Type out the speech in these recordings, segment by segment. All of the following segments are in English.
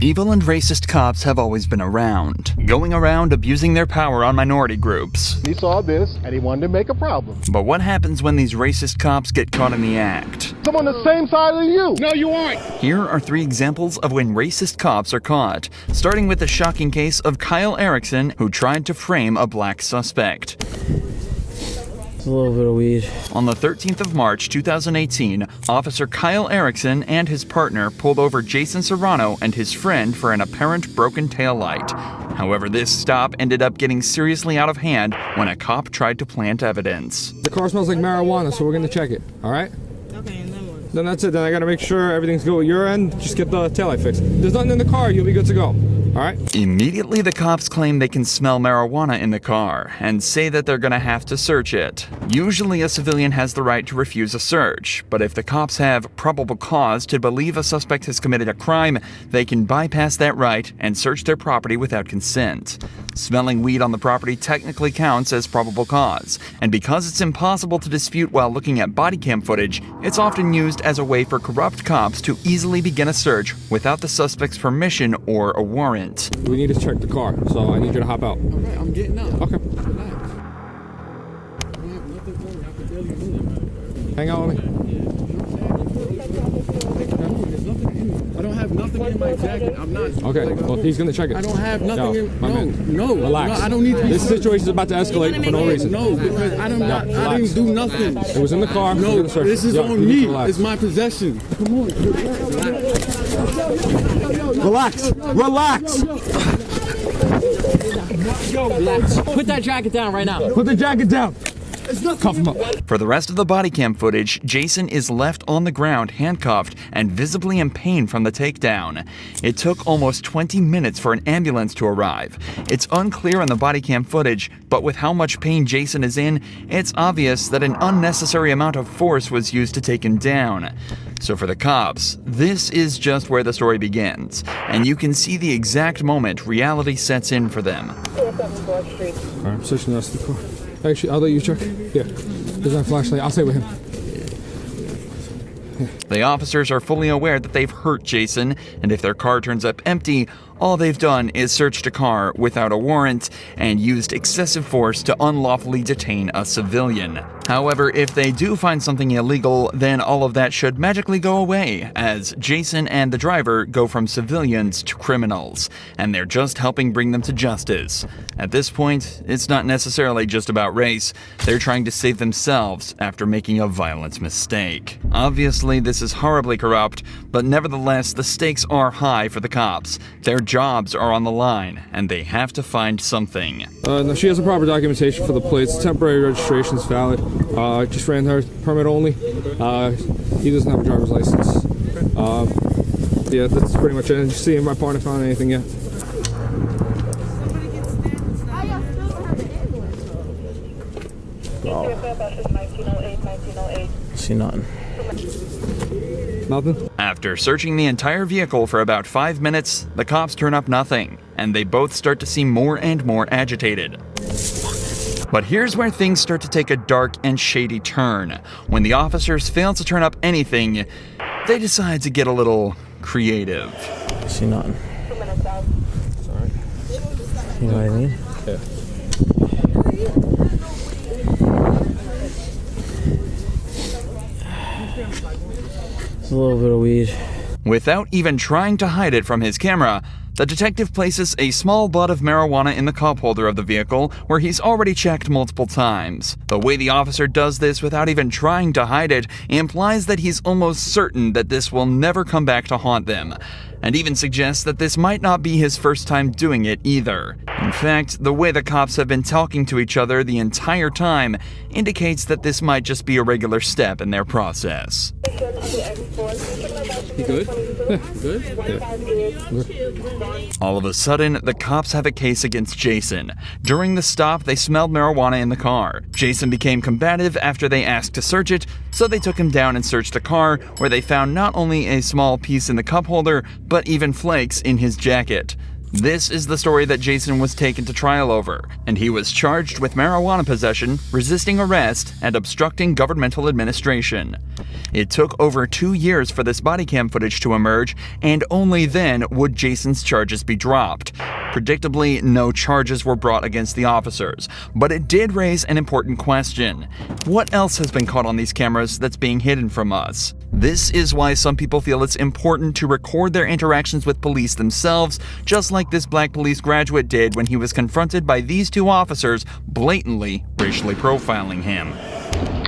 Evil and racist cops have always been around, going around abusing their power on minority groups. He saw this and he wanted to make a problem. But what happens when these racist cops get caught in the act? I'm on the same side as you. No, you aren't. Here are 3 examples of when racist cops are caught, starting with the shocking case of Kyle Erickson, who tried to frame a black suspect. A little bit of weed. On the 13th of March 2018, Officer Kyle Erickson and his partner pulled over Jason Serrano and his friend for an apparent broken taillight. However, this stop ended up getting seriously out of hand when a cop tried to plant evidence. The car smells like marijuana, so we're gonna check it, all right? Okay, and then what? Then that's it. Then I gotta make sure everything's good with your end. Just get the taillight fixed. There's nothing in the car, you'll be good to go, all right? Immediately, the cops claim they can smell marijuana in the car and say that they're gonna have to search it. Usually, a civilian has the right to refuse a search, but if the cops have probable cause to believe a suspect has committed a crime, they can bypass that right and search their property without consent. Smelling weed on the property technically counts as probable cause, and because it's impossible to dispute while looking at body cam footage, it's often used as a way for corrupt cops to easily begin a search without the suspect's permission or a warrant. We need to check the car, so I need you to hop out. All right, I'm getting out. Okay. Relax. I don't have nothing for you. I can barely move. Hang out with me. There's nothing in me. I don't have nothing in my jacket. I'm not. Okay, well, he's gonna check it. I don't have nothing Yo, in. my man. No. Relax. No, I don't need to. This situation is about to escalate for no reason. No, because I relax. didn't do nothing. It was in the car. No, We're gonna search this it. is Yo, on you need me. to relax. It's my possession. Come on. Relax. Relax. Relax. Put that jacket down right now. Put the jacket down. Cuff him up. For the rest of the body cam footage, Jason is left on the ground handcuffed and visibly in pain from the takedown. It took almost 20 minutes for an ambulance to arrive. It's unclear on the body cam footage, but with how much pain Jason is in, it's obvious that an unnecessary amount of force was used to take him down. So for the cops, this is just where the story begins, and you can see the exact moment reality sets in for them. All right, I'm searching the rest of the car. Actually, I'll let you check. Yeah. There's my flashlight. I'll stay with him. The officers are fully aware that they've hurt Jason, and if their car turns up empty, all they've done is searched a car without a warrant and used excessive force to unlawfully detain a civilian. However, if they do find something illegal, then all of that should magically go away, as Jason and the driver go from civilians to criminals, and they're just helping bring them to justice. At this point, it's not necessarily just about race. They're trying to save themselves after making a violent mistake. Obviously, this is horribly corrupt, but nevertheless, the stakes are high for the cops. Their jobs are on the line, and they have to find something. No, she has the proper documentation for the plates. Temporary registration is valid. Just ran her permit only. He doesn't have a driver's license. Yeah, that's pretty much it. Did you see if my partner found anything yet? See nothing. Nothing? After searching the entire vehicle for about 5 minutes, the cops turn up nothing, and they both start to seem more and more agitated. But here's where things start to take a dark and shady turn. When the officers fail to turn up anything, they decide to get a little creative. See nothing. Sorry. You know what I mean? Yeah. It's a little bit of weed. Without even trying to hide it from his camera, the detective places a small bud of marijuana in the cup holder of the vehicle where he's already checked multiple times. The way the officer does this without even trying to hide it implies that he's almost certain that this will never come back to haunt them, and even suggests that this might not be his first time doing it either. In fact, the way the cops have been talking to each other the entire time indicates that this might just be a regular step in their process. You good? Yeah. Good? Yeah. All of a sudden, the cops have a case against Jason. During the stop, they smelled marijuana in the car. Jason became combative after they asked to search it, so they took him down and searched the car, where they found not only a small piece in the cup holder, but even flakes in his jacket. This is the story that Jason was taken to trial over, and he was charged with marijuana possession, resisting arrest, and obstructing governmental administration. It took over 2 years for this body cam footage to emerge, and only then would Jason's charges be dropped. Predictably, no charges were brought against the officers, but it did raise an important question. What else has been caught on these cameras that's being hidden from us? This is why some people feel it's important to record their interactions with police themselves, just like this black police graduate did when he was confronted by these two officers blatantly racially profiling him.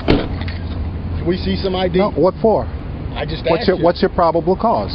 Can we see some ID? No, what for? I just asked you. What's your probable cause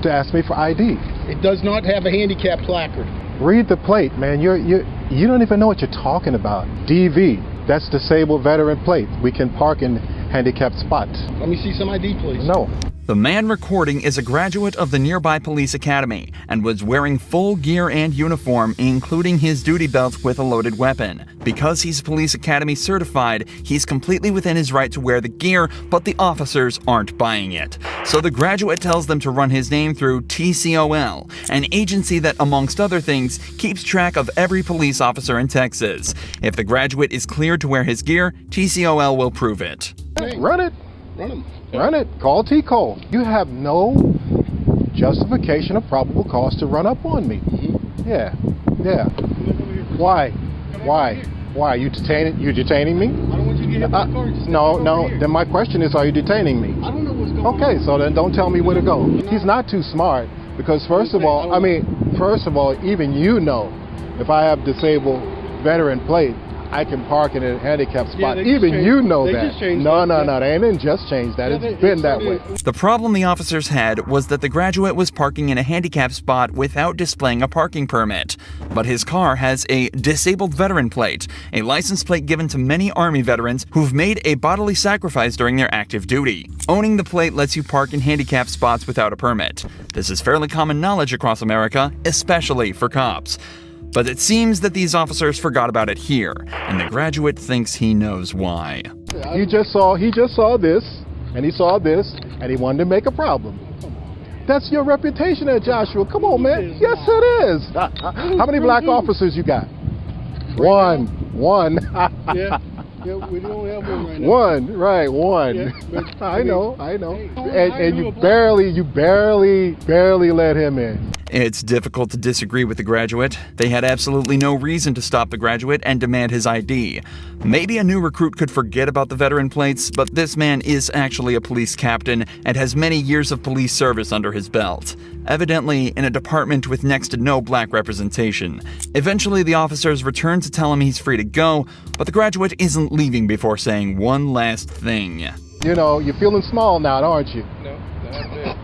to ask me for ID? It does not have a handicap placard. Read the plate, man. You don't even know what you're talking about. DV, that's disabled veteran plate. We can park in handicapped spots. Let me see some ID, please. No. The man recording is a graduate of the nearby police academy and was wearing full gear and uniform, including his duty belt with a loaded weapon. Because he's police academy certified, he's completely within his right to wear the gear, but the officers aren't buying it. So the graduate tells them to run his name through TCOL, an agency that, amongst other things, keeps track of every police officer in Texas. If the graduate is cleared to wear his gear, TCOL will prove it. Run it. Run them. Run it. Call T-Cole. You have no justification or probable cause to run up on me. Yeah. Why? You detaining me? I don't want you to get hit by the car. Just No. step over here. Then my question is, are you detaining me? I don't know what's going on. Okay, so then don't tell me where to go. He's not too smart because first of all, even you know, if I have disabled veteran plate, I can park in a handicapped spot. they just Even changed- you know they that. just changed No, that. they ain't just changed that. Yeah, It's been that way. The problem the officers had was that the graduate was parking in a handicapped spot without displaying a parking permit. But his car has a disabled veteran plate, a license plate given to many Army veterans who've made a bodily sacrifice during their active duty. Owning the plate lets you park in handicapped spots without a permit. This is fairly common knowledge across America, especially for cops. But it seems that these officers forgot about it here, and the graduate thinks he knows why. He just saw this, and he saw this, and he wanted to make a problem. That's your reputation there, Joshua. Come on, man. Yes, it is. How many black officers you got? One. Yeah, we don't have one right now. One, right, one. Yeah, but, I know. Hey, And you barely let him in. It's difficult to disagree with the graduate. They had absolutely no reason to stop the graduate and demand his ID. Maybe a new recruit could forget about the veteran plates, but this man is actually a police captain and has many years of police service under his belt. Evidently, in a department with next to no black representation. Eventually, the officers return to tell him he's free to go, but the graduate isn't leaving before saying one last thing. You know, you're feeling small now, aren't you? No, that's it.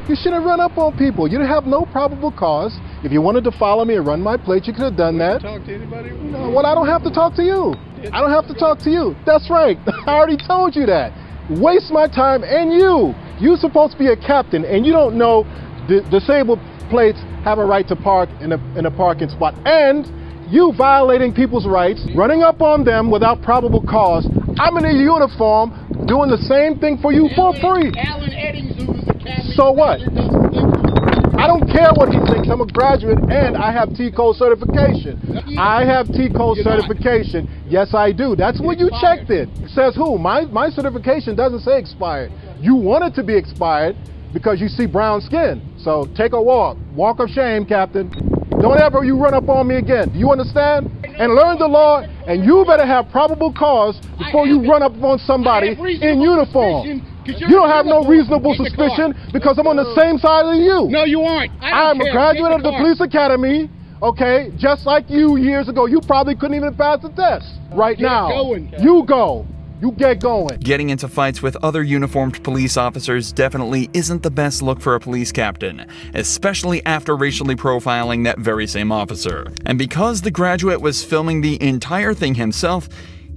You shouldn't run up on people. You have no probable cause. If you wanted to follow me and run my plate, you could have done that. Talk to anybody? Well, I don't have to talk to you. I don't have to talk to you. That's right. I already told you that. Waste my time and you. You're supposed to be a captain, and you don't know the disabled plates have a right to park in a parking spot. And you violating people's rights, running up on them without probable cause. I'm in a uniform doing the same thing for you for free. Alan Eddings, who was the captain. So what? I don't care what he thinks. I'm a graduate and I have T-Code certification. I have T-Code certification. Yes, I do. That's what you checked it. Says who? My certification doesn't say expired. You want it to be expired because you see brown skin. So take a walk. Walk of shame, Captain. Don't ever you run up on me again. Do you understand? And learn the law, and you better have probable cause before you run up on somebody in uniform. You don't have no reasonable suspicion because I'm on the same side as you. No, you aren't. I'm a graduate of the police academy, okay? Just like you years ago. You probably couldn't even pass the test. Right now, you go. You get going. Getting into fights with other uniformed police officers definitely isn't the best look for a police captain, especially after racially profiling that very same officer. And because the graduate was filming the entire thing himself,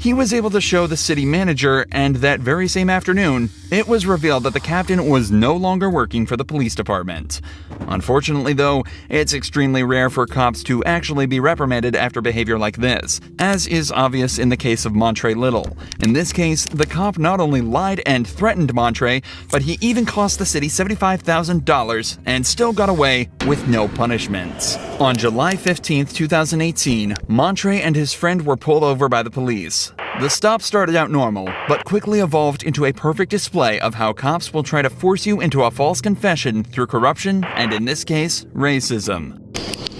he was able to show the city manager, and that very same afternoon, it was revealed that the captain was no longer working for the police department. Unfortunately, though, it's extremely rare for cops to actually be reprimanded after behavior like this, as is obvious in the case of Montre Little. In this case, the cop not only lied and threatened Montre, but he even cost the city $75,000 and still got away with no punishments. On July 15, 2018, Montre and his friend were pulled over by the police. The stop started out normal, but quickly evolved into a perfect display of how cops will try to force you into a false confession through corruption and, in this case, racism.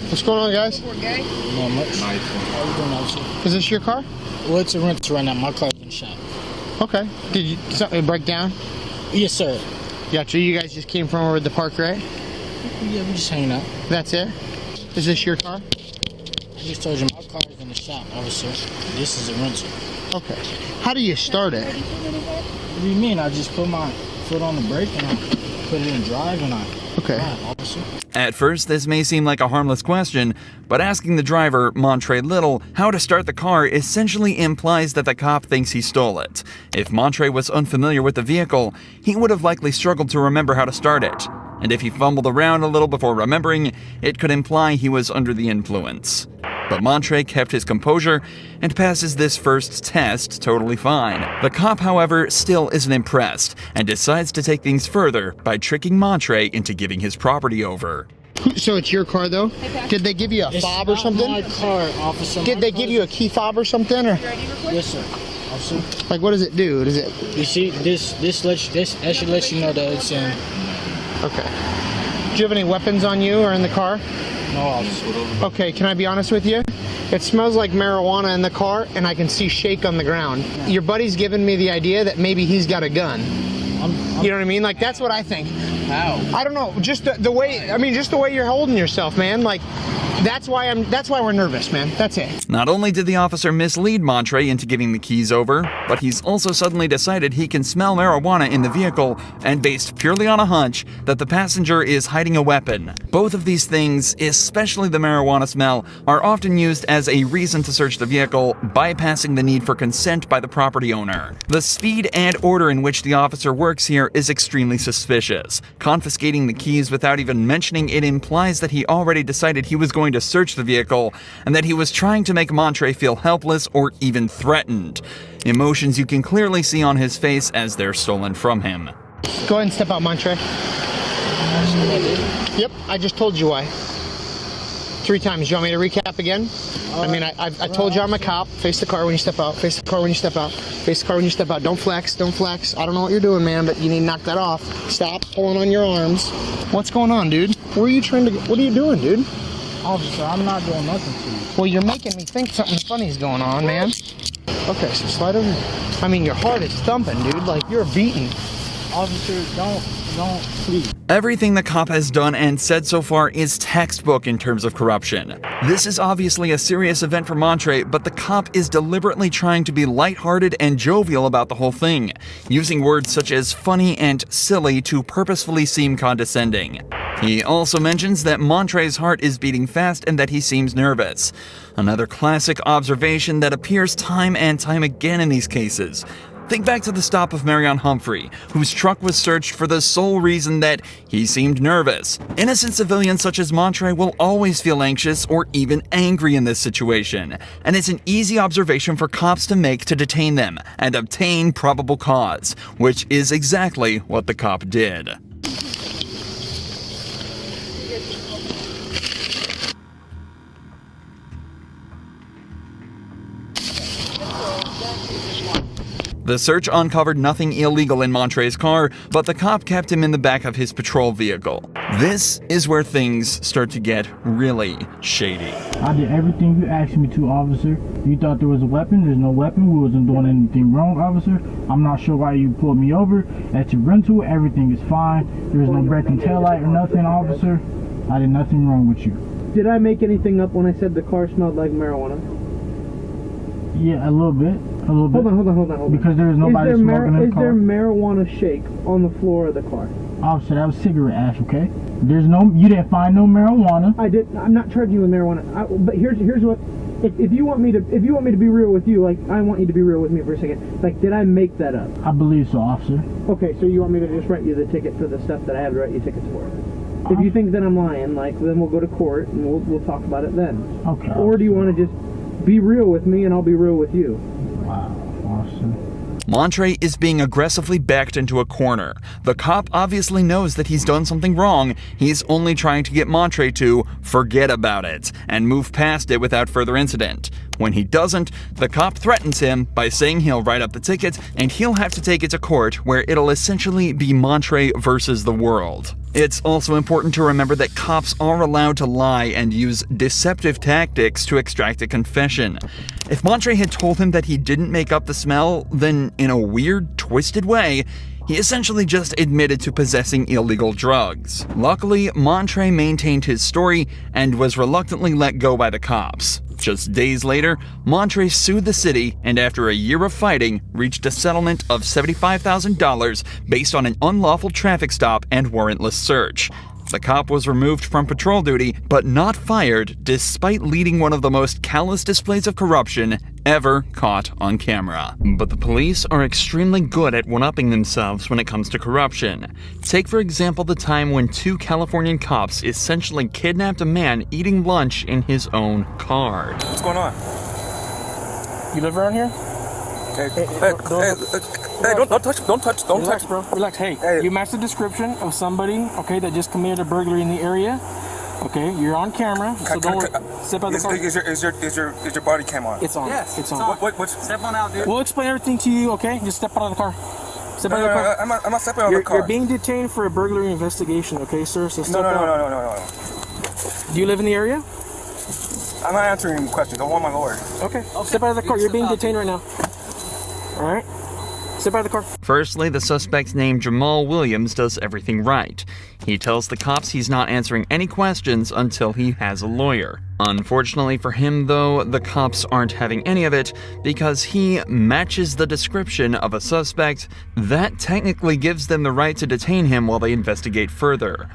What's going on, guys? Not much. How you doing, officer? Is this your car? Well, it's a rental right now. My car's been shot. Okay. Did something break down? Yes, sir. Gotcha. You guys just came from over the park, right? Yeah, we just hanging out. That's it? Is this your car? I just told you my car's in the shop, officer. This is a rental. Okay. How do you start it? What do you mean? I just put my foot on the brake and I put it in drive and I Okay. drive, officer. At first, this may seem like a harmless question, but asking the driver, Montre Little, how to start the car essentially implies that the cop thinks he stole it. If Montre was unfamiliar with the vehicle, he would have likely struggled to remember how to start it. And if he fumbled around a little before remembering, it could imply he was under the influence. But Montre kept his composure and passes this first test totally fine. The cop, however, still isn't impressed and decides to take things further by tricking Montre into giving his property over. So it's your car, though? Did they give you a It's fob or not something? my car, officer. Did My they car give you a key fob or something? Or Yes, sir. Officer. like, what does it do? Does it? You see, this should let you know that it's in. Okay. Do you have any weapons on you or in the car? No, officer. Okay, can I be honest with you? It smells like marijuana in the car, and I can see shake on the ground. Your buddy's giving me the idea that maybe he's got a gun. You know what I mean? Like, that's what I think. How? I don't know. Just the way. I mean, just the way you're holding yourself, man. Like, that's why we're nervous, man. That's it. Not only did the officer mislead Montre into giving the keys over, but he's also suddenly decided he can smell marijuana in the vehicle and based purely on a hunch that the passenger is hiding a weapon. Both of these things, especially the marijuana smell, are often used as a reason to search the vehicle, bypassing the need for consent by the property owner. The speed and order in which the officer works here is extremely suspicious. Confiscating the keys without even mentioning it implies that he already decided he was going to search the vehicle and that he was trying to make Montre feel helpless or even threatened. Emotions you can clearly see on his face as they're stolen from him. Go ahead and step out, Montre. Yep, I just told you why. 3 times. You want me to recap again? I mean, I told you I'm a cop. Face the car when you step out. Face the car when you step out. Face the car when you step out. Don't flex. Don't flex. I don't know what you're doing, man, but you need to knock that off. Stop pulling on your arms. What's going on, dude? Where are you trying to go? What are you doing, dude? Officer, I'm not doing nothing to you. Well, you're making me think something funny is going on, man. Okay, so slide over here. I mean, your heart is thumping, dude. Like, you're beating. Officer, don't, please. Everything the cop has done and said so far is textbook in terms of corruption. This is obviously a serious event for Montre, but the cop is deliberately trying to be lighthearted and jovial about the whole thing, using words such as funny and silly to purposefully seem condescending. He also mentions that Montre's heart is beating fast and that he seems nervous. Another classic observation that appears time and time again in these cases. Think back to the stop of Marion Humphrey, whose truck was searched for the sole reason that he seemed nervous. Innocent civilians such as Montre will always feel anxious or even angry in this situation, and it's an easy observation for cops to make to detain them and obtain probable cause, which is exactly what the cop did. The search uncovered nothing illegal in Montre's car, but the cop kept him in the back of his patrol vehicle. This is where things start to get really shady. I did everything you asked me to, officer. You thought there was a weapon. There's no weapon. We wasn't doing anything wrong, officer. I'm not sure why you pulled me over. At your rental, everything is fine. There's no break and tail light or nothing, officer. I did nothing wrong with you. Did I make anything up when I said the car smelled like marijuana? Yeah, a little bit. Hold on. Because there was nobody smoking in the Is car. there marijuana shake on the floor of the car? Officer, that was cigarette ash, okay? You didn't find no marijuana. I did. I'm not charging you with marijuana. But here's what. if you want me to be real with you, like I want you to be real with me for a second. Like, did I make that up? I believe so, officer. Okay, so you want me to just write you the ticket for the stuff that I have to write you tickets for? If you think that I'm lying, like, then we'll go to court and we'll talk about it then. Okay. Or do you want to just be real with me and I'll be real with you? Wow, officer. Montre is being aggressively backed into a corner. The cop obviously knows that he's done something wrong. He's only trying to get Montre to forget about it and move past it without further incident. When he doesn't, the cop threatens him by saying he'll write up the ticket and he'll have to take it to court, where it'll essentially be Montre versus the world. It's also important to remember that cops are allowed to lie and use deceptive tactics to extract a confession. If Montre had told him that he didn't make up the smell, then in a weird, twisted way, he essentially just admitted to possessing illegal drugs. Luckily, Montre maintained his story and was reluctantly let go by the cops. Just days later, Montre sued the city and after a year of fighting, reached a settlement of $75,000 based on an unlawful traffic stop and warrantless search. The cop was removed from patrol duty, but not fired, despite leading one of the most callous displays of corruption ever caught on camera. But the police are extremely good at one-upping themselves when it comes to corruption. Take, for example, the time when 2 Californian cops essentially kidnapped a man eating lunch in his own car. What's going on? You live around here? Hey, don't touch, Relax, bro. Relax. Hey, you match the description of somebody, okay, that just committed a burglary in the area. Okay, you're on camera, so don't step out of the car. Is your body cam on? It's on. Yes, it's on. Step on out, dude. We'll explain everything to you, okay? Just step out of the car. Step out of the car. I'm not stepping out of the car. You're being detained for a burglary investigation, okay, sir? So step out. No. Do you live in the area? I'm not answering questions. I want my lawyer. Okay. Step out of the car. You're being detained right now. All right. Step out of the car. Firstly, the suspect named Jamal Williams does everything right. He tells the cops he's not answering any questions until he has a lawyer. Unfortunately for him, though, the cops aren't having any of it because he matches the description of a suspect that technically gives them the right to detain him while they investigate further.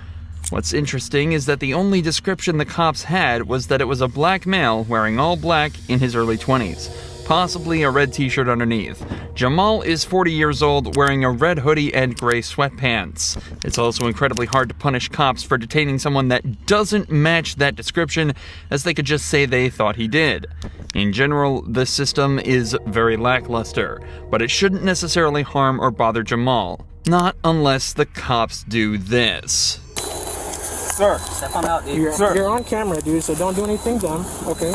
What's interesting is that the only description the cops had was that it was a black male wearing all black in his early 20s. Possibly a red t-shirt underneath. Jamal is 40 years old, wearing a red hoodie and gray sweatpants. It's also incredibly hard to punish cops for detaining someone that doesn't match that description, as they could just say they thought he did. In general, the system is very lackluster, but it shouldn't necessarily harm or bother Jamal. Not unless the cops do this. Sir. Step on out, dude. You're on camera, dude, so don't do anything dumb, okay?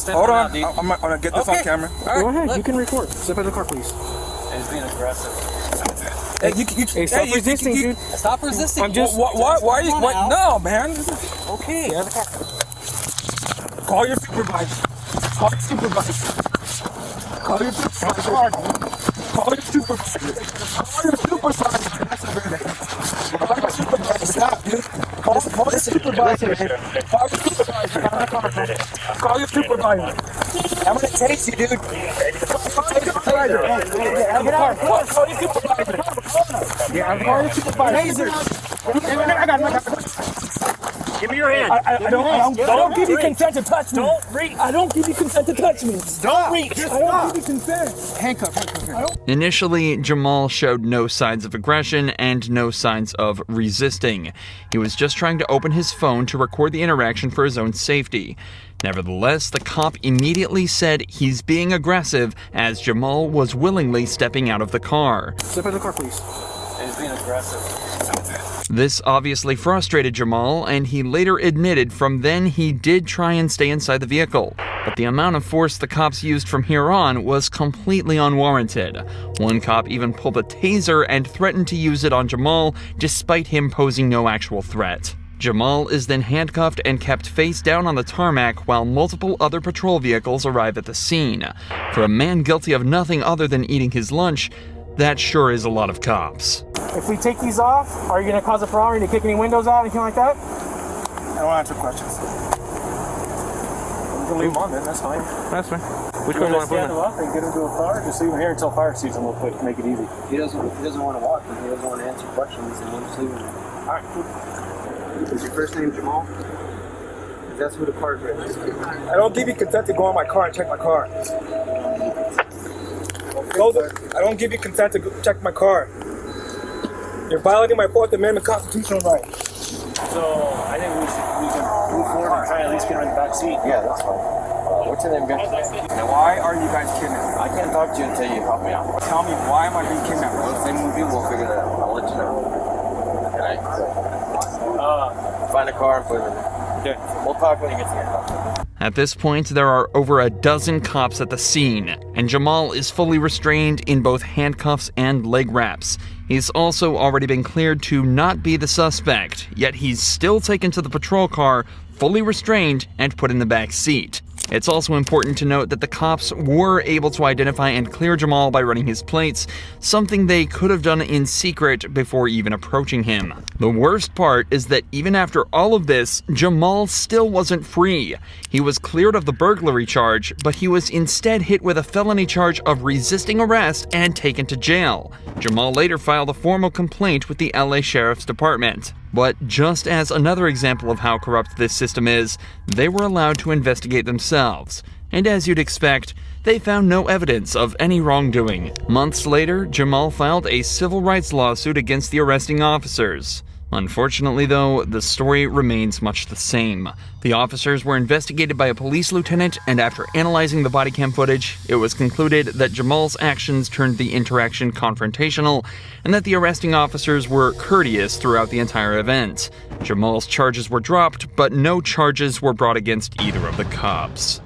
Hold on, I'm gonna get this on camera. Go ahead, you can record. Step out of the car, please. He's being aggressive. Hey, stop resisting, dude. Stop resisting. I'm just. Why are you? No, man. Okay. Get out of the car. Call your supervisor. Call your supervisor. Call your supervisor. Call your supervisor. Call your supervisor. Call your supervisor. Stop, dude. Call your supervisor. Call your supervisor. Call your supervisor. I'm gonna chase you, dude. Call your supervisor. Call your supervisor. Call your supervisor. I got Give me your hand. I don't give you consent to touch me. I don't give you consent to touch me. Don't reach. I don't give you consent. Handcuff. Initially, Jamal showed no signs of aggression and no signs of resisting. He was just trying to open his phone to record the interaction for his own safety. Nevertheless, the cop immediately said he's being aggressive as Jamal was willingly stepping out of the car. Step out of the car, please. He's being aggressive. This obviously frustrated Jamal, and he later admitted from then he did try and stay inside the vehicle. But the amount of force the cops used from here on was completely unwarranted. One cop even pulled a taser and threatened to use it on Jamal, despite him posing no actual threat. Jamal is then handcuffed and kept face down on the tarmac while multiple other patrol vehicles arrive at the scene. For a man guilty of nothing other than eating his lunch, that sure is a lot of cops. If we take these off, are you going to cause a problem? Are you going to kick any windows out, anything like that? I don't answer questions. You can leave them on then, that's fine. That's fine. Which one do you want to stand them up and get them to a car? Just leave them here until fire season. We'll make it easy. He doesn't want to walk, but he doesn't want to answer questions, and we'll just leave him. All right, cool. Is your first name Jamal? because that's who the car's registered. I don't give you consent to go in my car and check my car. I don't give you consent to check my car. You're violating my 4th Amendment constitutional right. So I think we can move forward and try at least get her in the back seat. Yeah, that's fine. What's your name, guys? And why are you guys kidnapping? I can't talk to you until you help me out. Tell me, why am I being kidnapped? Once they move you, we'll figure that out. I'll let you know. Okay. Find a car and put it in there. Yeah. We'll talk when you get to your house. At this point, there are over a dozen cops at the scene, and Jamal is fully restrained in both handcuffs and leg wraps. He's also already been cleared to not be the suspect, yet he's still taken to the patrol car, fully restrained, and put in the back seat. It's also important to note that the cops were able to identify and clear Jamal by running his plates, something they could have done in secret before even approaching him. The worst part is that even after all of this, Jamal still wasn't free. He was cleared of the burglary charge, but he was instead hit with a felony charge of resisting arrest and taken to jail. Jamal later filed a formal complaint with the LA Sheriff's Department. But just as another example of how corrupt this system is, they were allowed to investigate themselves. And as you'd expect, they found no evidence of any wrongdoing. Months later, Jamal filed a civil rights lawsuit against the arresting officers. Unfortunately, though, the story remains much the same. The officers were investigated by a police lieutenant, and after analyzing the body cam footage, it was concluded that Jamal's actions turned the interaction confrontational, and that the arresting officers were courteous throughout the entire event. Jamal's charges were dropped, but no charges were brought against either of the cops.